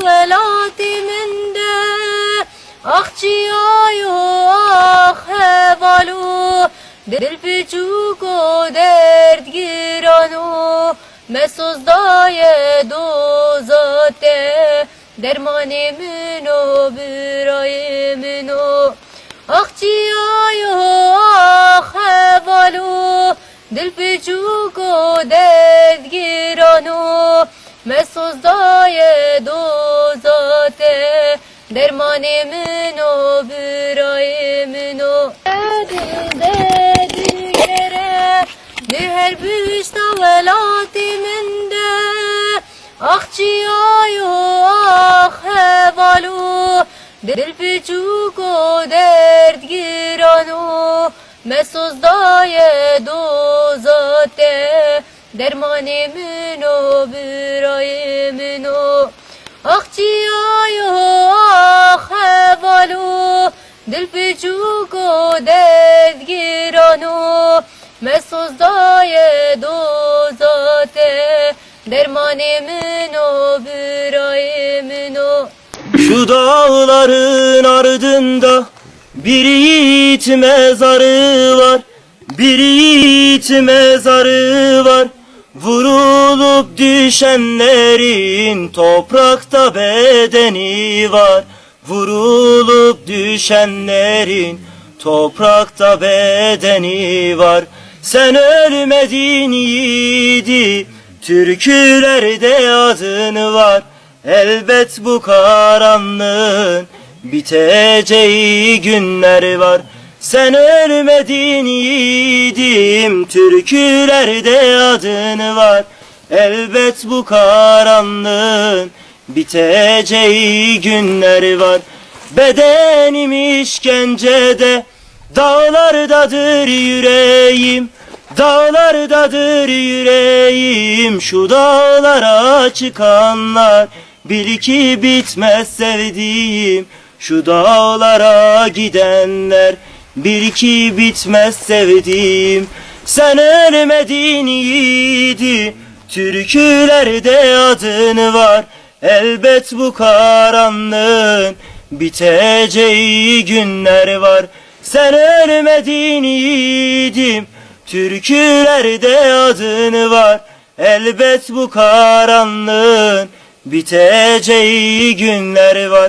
velatiminde akçiyayo ah hevalu dil piçuko dert giranu mesozdaye dozate dermanimin o bürayimin o akçiyayo ah hevalu dil piçuko dert giranu mesozdaye dozate dermanimin o bürayimin o dedi yere her büşta velatiminde akçiyayo ah hevalu dil piçuko dert giranu mesozdaye dozate dermanimin o bürayimin o akçiyayo ah hevalu dil piçuko dert giranu mesozdaye dozate dermanimin o bürayimin o. Şu dağların ardında bir yiğit mezarı var, bir yiğit mezarı var. Vurulup düşenlerin toprakta bedeni var. Vurulup düşenlerin toprakta bedeni var. Sen ölmedin yiğidi, türkülerde adın var. Elbet bu karanlığın biteceği günler var. Sen ölmedin yiğidim, türkülerde adın var. Elbet bu karanlığın biteceği günler var. Bedenim işkencede, dağlardadır yüreğim, dağlardadır yüreğim. Şu dağlara çıkanlar bil ki bitmez sevdiğim. Şu dağlara gidenler bil ki bitmez sevdiğim. Sen ölmedin yiğidi, türkülerde adın var. Elbet bu karanlığın biteceği günler var. Sen ölmedin yiğidim, türkülerde adın var. Elbet bu karanlığın biteceği günler var.